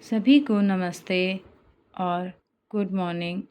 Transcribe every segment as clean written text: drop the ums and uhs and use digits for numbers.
सभी को नमस्ते और गुड मॉर्निंग।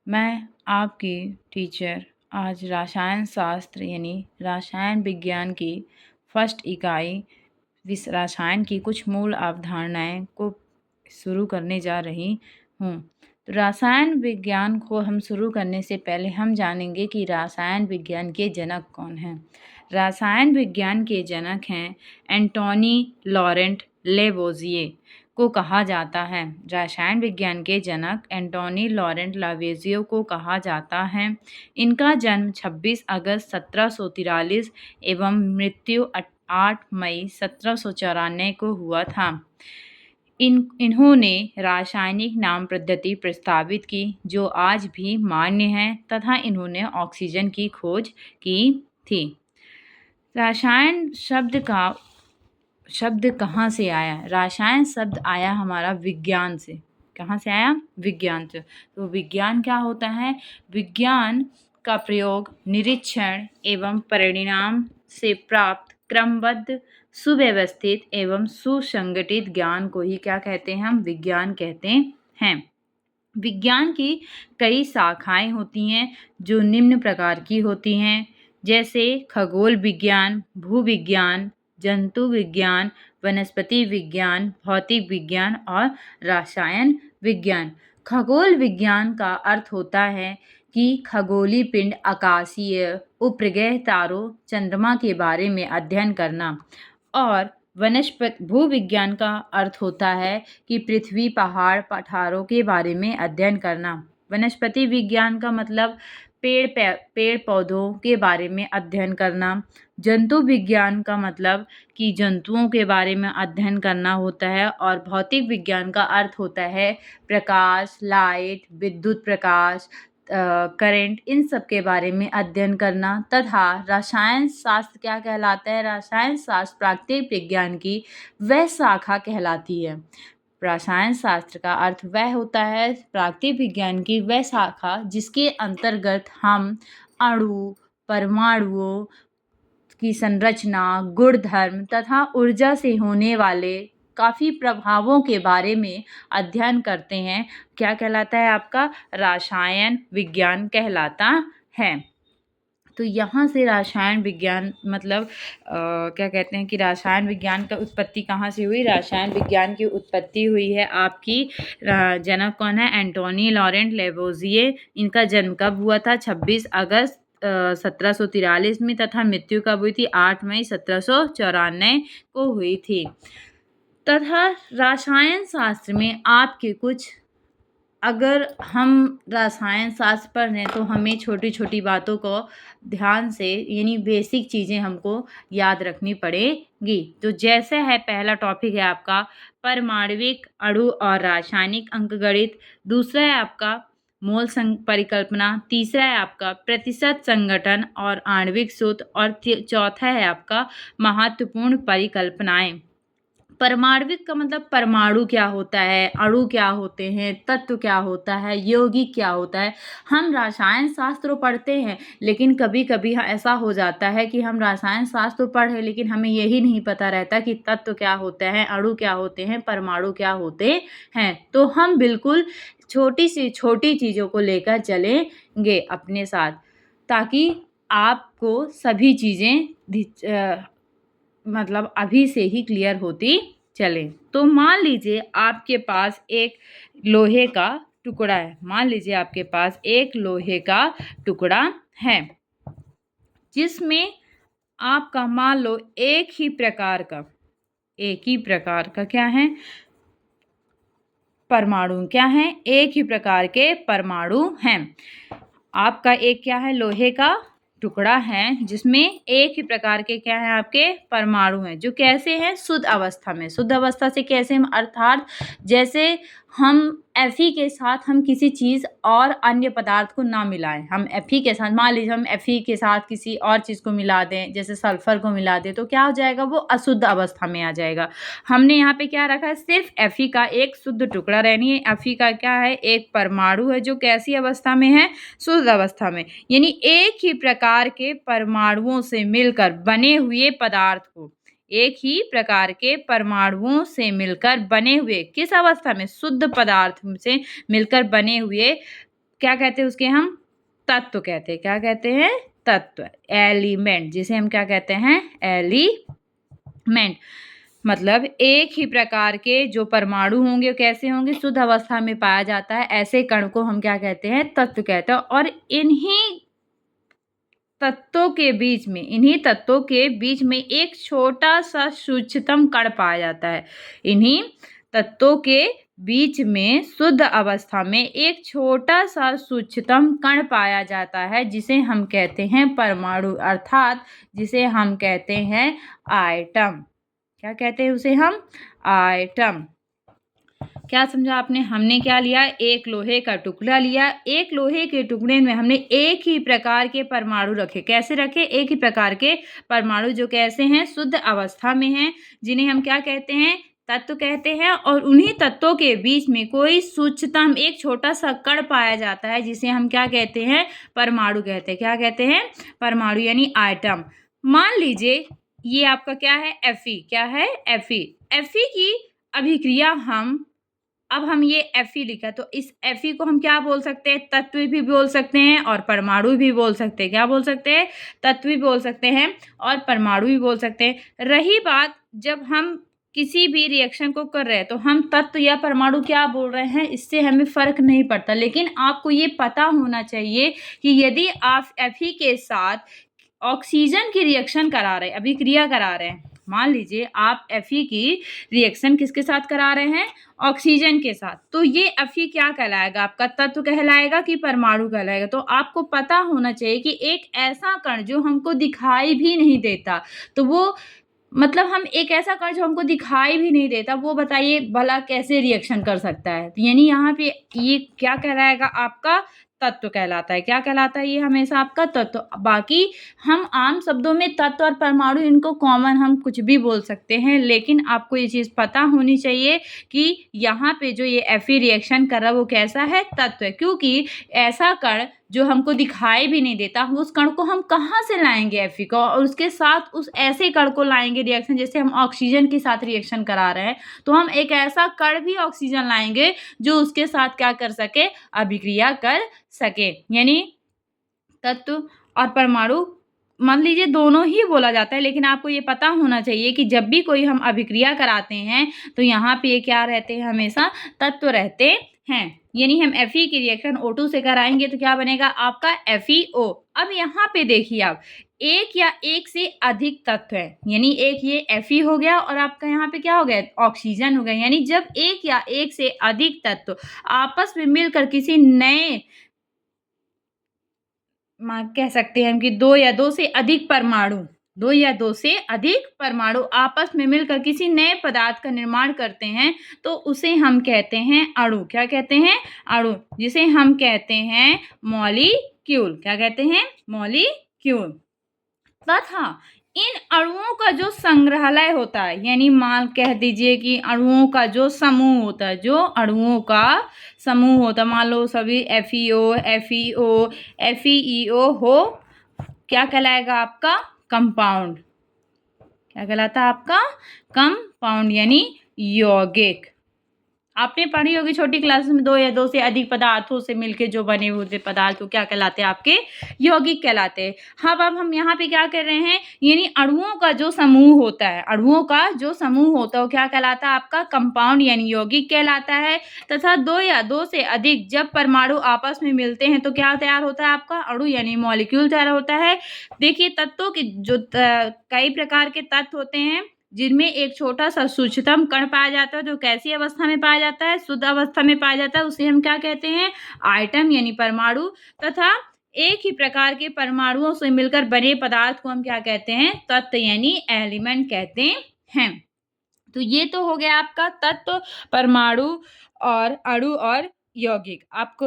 मैं आपकी टीचर आज रसायन शास्त्र यानी रसायन विज्ञान की फर्स्ट इकाई रसायन की कुछ मूल अवधारणाएं को शुरू करने जा रही हूँ। तो रसायन विज्ञान को हम शुरू करने से पहले हम जानेंगे कि रसायन विज्ञान के जनक कौन हैं। रसायन विज्ञान के जनक हैं एंटोनी लॉरेंट लेवोजिए को कहा जाता है। रसायन विज्ञान के जनक एंटोनी लॉरेंट लावेजियो को कहा जाता है। इनका जन्म 26 अगस्त 1743 एवं मृत्यु 8 मई 1794 को हुआ था। इन्होंने रासायनिक नाम पद्धति प्रस्तावित की जो आज भी मान्य है तथा इन्होंने ऑक्सीजन की खोज की थी। रसायन शब्द कहाँ से आया? रसायन शब्द आया हमारा विज्ञान से। कहाँ से आया? विज्ञान से। तो विज्ञान क्या होता है? विज्ञान का प्रयोग निरीक्षण एवं परिणाम से प्राप्त क्रमबद्ध सुव्यवस्थित एवं सुसंगठित ज्ञान को ही क्या कहते हैं? हम विज्ञान कहते हैं। विज्ञान की कई शाखाएं होती हैं जो निम्न प्रकार की होती हैं, जैसे खगोल विज्ञान, भूविज्ञान, जंतु विज्ञान, वनस्पति विज्ञान, भौतिक विज्ञान और रसायन विज्ञान। खगोल विज्ञान का अर्थ होता है कि खगोलीय पिंड, आकाशीय उपग्रह, तारों, चंद्रमा के बारे में अध्ययन करना। और भूविज्ञान का अर्थ होता है कि पृथ्वी, पहाड़, पठारों के बारे में अध्ययन करना। वनस्पति विज्ञान का मतलब पेड़ पौधों के बारे में अध्ययन करना। जंतु विज्ञान का मतलब कि जंतुओं के बारे में अध्ययन करना होता है। और भौतिक विज्ञान का अर्थ होता है प्रकाश, लाइट, विद्युत प्रकाश, करंट, इन सब के बारे में अध्ययन करना। तथा रसायन शास्त्र क्या कहलाता है? रसायन शास्त्र प्राकृतिक विज्ञान की वह शाखा कहलाती है। रसायन शास्त्र का अर्थ वह होता है प्राकृतिक विज्ञान की वह शाखा जिसके अंतर्गत हम अणु, परमाणुओं की संरचना, गुणधर्म तथा ऊर्जा से होने वाले काफ़ी प्रभावों के बारे में अध्ययन करते हैं। क्या कहलाता है आपका? रसायन विज्ञान कहलाता है। तो यहाँ से रसायन विज्ञान मतलब क्या कहते हैं कि रसायन विज्ञान का उत्पत्ति कहाँ से हुई? रसायन विज्ञान की उत्पत्ति हुई है आपकी जनक कौन है? एंटोनी लॉरेंट लेवोजिए। इनका जन्म कब हुआ था? 26 अगस्त 1743 में तथा मृत्यु कब हुई थी? 8 मई 1794 को हुई थी। तथा रसायन शास्त्र में आपके कुछ, अगर हम रसायन शास्त्र पढ़ रहे हैं तो हमें छोटी छोटी बातों को ध्यान से यानी बेसिक चीज़ें हमको याद रखनी पड़ेगी। तो जैसे है पहला टॉपिक है आपका परमाणविक अणु और रासायनिक अंकगणित, दूसरा है आपका मोल परिकल्पना, तीसरा है आपका प्रतिशत संगठन और आणविक सूत्र और चौथा है आपका महत्वपूर्ण परिकल्पनाएं। परमाणविक का मतलब परमाणु क्या होता है, अणु क्या होते हैं, तत्व क्या होता है, यौगिक क्या होता है। हम रसायन शास्त्र पढ़ते हैं लेकिन कभी कभी ऐसा हो जाता है कि हम रसायन शास्त्र पढ़े लेकिन हमें यही नहीं पता रहता कि तत्व क्या होते हैं, अणु क्या होते हैं, परमाणु क्या होते हैं। तो हम बिल्कुल छोटी से छोटी चीज़ों को लेकर चलेंगे अपने साथ ताकि आपको सभी चीज़ें मतलब अभी से ही क्लियर होती चले। तो मान लीजिए आपके पास एक लोहे का टुकड़ा है। मान लीजिए आपके पास एक लोहे का टुकड़ा है जिसमें आपका मान लो एक ही प्रकार का क्या है? परमाणु क्या है? एक ही प्रकार के परमाणु हैं। आपका एक क्या है? लोहे का टुकड़ा है जिसमें एक ही प्रकार के क्या है? आपके परमाणु हैं जो कैसे हैं? शुद्ध अवस्था में। शुद्ध अवस्था से कैसे? अर्थात जैसे हम Fe के साथ हम किसी चीज़ और अन्य पदार्थ को ना मिलाएं। हम Fe के साथ, मान लीजिए हम Fe के साथ किसी और चीज़ को मिला दें, जैसे सल्फर को मिला दें, तो क्या हो जाएगा? वो अशुद्ध अवस्था में आ जाएगा। हमने यहाँ पे क्या रखा है? सिर्फ Fe का एक शुद्ध टुकड़ा रहनी है। Fe का क्या है? एक परमाणु है जो कैसी अवस्था में है? शुद्ध अवस्था में। यानी एक ही प्रकार के परमाणुओं से मिलकर बने हुए पदार्थ को, एक ही प्रकार के परमाणुओं से मिलकर बने हुए किस अवस्था में? शुद्ध पदार्थ से मिलकर बने हुए क्या कहते हैं उसके हम? तत्व कहते हैं। क्या कहते हैं? तत्व, एलिमेंट, जिसे हम क्या कहते हैं? एलिमेंट। मतलब एक ही प्रकार के जो परमाणु होंगे वो कैसे होंगे? शुद्ध अवस्था में पाया जाता है, ऐसे कण को हम क्या कहते हैं? तत्व कहते हैं। और इन्हीं तत्वों के बीच में एक छोटा सा सूक्ष्मतम कण पाया जाता है। इन्हीं तत्वों के बीच में शुद्ध अवस्था में एक छोटा सा सूक्ष्मतम कण पाया जाता है, जिसे हम कहते हैं परमाणु, अर्थात जिसे हम कहते हैं आइटम। क्या कहते हैं उसे हम? आइटम। क्या समझा आपने? हमने क्या लिया? एक लोहे का टुकड़ा लिया। एक लोहे के टुकड़े में हमने एक ही प्रकार के परमाणु रखे। कैसे रखे? एक ही प्रकार के परमाणु, जो कैसे हैं? शुद्ध अवस्था में हैं, जिन्हें हम क्या कहते हैं? तत्व कहते हैं। और उन्हीं तत्वों के बीच में कोई सूक्ष्मतम एक छोटा सा कण पाया जाता है, जिसे हम क्या कहते हैं? परमाणु कहते हैं। क्या कहते हैं? परमाणु यानी आइटम। मान लीजिए ये आपका क्या है? Fe। क्या है? Fe। Fe की अभिक्रिया अब हम ये Fe लिखा, तो इस Fe को हम क्या बोल सकते हैं? तत्व भी बोल सकते हैं और परमाणु भी बोल सकते हैं। क्या बोल सकते हैं? तत्व भी बोल सकते हैं और परमाणु भी बोल सकते हैं। रही बात जब हम किसी भी रिएक्शन को कर रहे हैं, तो हम तत्व या परमाणु क्या बोल रहे हैं, इससे हमें फ़र्क नहीं पड़ता। लेकिन आपको ये पता होना चाहिए कि यदि आप Fe के साथ ऑक्सीजन की रिएक्शन करा रहे हैं, अभिक्रिया करा रहे हैं, मान लीजिए आप Fe की रिएक्शन किसके साथ करा रहे हैं? ऑक्सीजन के साथ, तो ये Fe क्या कहलाएगा? आपका तत्व कहलाएगा कि परमाणु कहलाएगा? तो आपको पता होना चाहिए कि एक ऐसा कण जो हमको दिखाई भी नहीं देता, तो वो मतलब हम एक ऐसा कण जो हमको दिखाई भी नहीं देता, वो बताइए भला कैसे रिएक्शन कर सकता है? यानी यहाँ पे ये क्या कहलाएगा? आपका तत्व कहलाता है। क्या कहलाता है? ये हमेशा आपका तत्व। बाकी हम आम शब्दों में तत्व और परमाणु, इनको कॉमन हम कुछ भी बोल सकते हैं, लेकिन आपको ये चीज़ पता होनी चाहिए कि यहाँ पे जो ये Fe रिएक्शन कर रहा है वो कैसा है? तत्व है। क्योंकि ऐसा कण जो हमको दिखाई भी नहीं देता, उस कण को हम कहाँ से लाएंगे Fe को, और उसके साथ उस ऐसे कण को लाएंगे रिएक्शन, जैसे हम ऑक्सीजन के साथ रिएक्शन करा रहे हैं, तो हम एक ऐसा कण भी ऑक्सीजन लाएंगे जो उसके साथ क्या कर सके? अभिक्रिया कर सके। यानी तत्व और परमाणु मान लीजिए दोनों ही बोला जाता है, लेकिन आपको ये पता होना चाहिए कि जब भी कोई हम अभिक्रिया कराते हैं, तो यहाँ पे ये क्या रहते हैं? हमेशा तत्व रहते हैं। यानी हम Fe की रिएक्शन O2 से कराएंगे तो क्या बनेगा? आपका FeO। अब यहाँ पे देखिए आप, एक या एक से अधिक तत्व है, यानी एक ये Fe हो गया और आपका यहाँ पे क्या हो गया? ऑक्सीजन हो गया। यानी जब एक या एक से अधिक तत्व आपस में मिलकर किसी नए, कह सकते हैं कि दो या दो से अधिक परमाणु आपस में मिलकर किसी नए पदार्थ का निर्माण करते हैं, तो उसे हम कहते हैं अणु। क्या कहते हैं? अणु, जिसे हम कहते हैं मॉलिक्यूल। क्या कहते हैं? मॉलिक्यूल। तथा इन अणुओं का जो संग्रहालय होता है, यानी मान कह दीजिए कि अणुओं का जो समूह होता है, मान लो सभी FeO, FeO, FeO हो, क्या कहलाएगा? आपका कंपाउंड। क्या कहलाता है? आपका कंपाउंड यानी यौगिक। आपने पढ़ी होगी छोटी क्लास में, दो या दो से अधिक पदार्थों से मिलके जो बने हुए पदार्थ को क्या कहलाते हैं? आपके यौगिक कहलाते हैं। हाँ, अब हम यहाँ पे क्या कर रहे हैं? यानी अणुओं का जो समूह होता है वो क्या कहलाता है? आपका कंपाउंड यानी यौगिक कहलाता है। तथा दो या दो से अधिक जब परमाणु आपस में मिलते हैं, तो क्या तैयार होता है? आपका अणु यानी मॉलिक्यूल तैयार होता है। देखिए, तत्वों के जो कई प्रकार के तत्व होते हैं, जिनमें एक छोटा सा सूक्ष्मतम कण पाया जाता है, जो कैसी अवस्था में पाया जाता है? शुद्ध अवस्था में पाया जाता है। उसे हम क्या कहते हैं? आइटम यानी परमाणु। तथा एक ही प्रकार के परमाणुओं से मिलकर बने पदार्थ को हम क्या कहते हैं? तत्व यानी एलिमेंट कहते हैं। तो ये तो हो गया आपका तत्व, परमाणु और अणु और यौगिक। आपको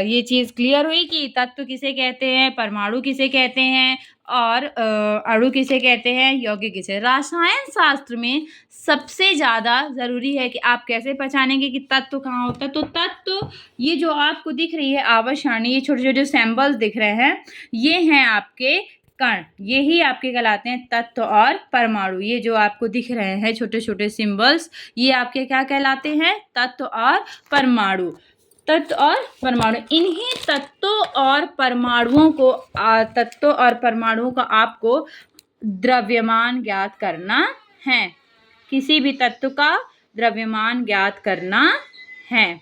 ये चीज़ क्लियर हुई कि तत्व किसे कहते हैं, परमाणु किसे कहते हैं और अणु किसे कहते हैं, यौगिक किसे। रसायन शास्त्र में सबसे ज़्यादा ज़रूरी है कि आप कैसे पहचानेंगे कि तत्व कहाँ होता है। तो तत्व, ये जो आपको दिख रही है आवर्त सारणी, ये छोटे छोटे सिंबल्स दिख रहे हैं, ये हैं आपके कण, यही आपके कहलाते हैं तत्व और परमाणु। ये जो आपको दिख रहे हैं छोटे छोटे सिंबल्स, ये आपके क्या कहलाते हैं? तत्व और परमाणु। तत्व और परमाणु, इन्हीं तत्वों और परमाणुओं का आपको द्रव्यमान ज्ञात करना है। किसी भी तत्व का द्रव्यमान ज्ञात करना है।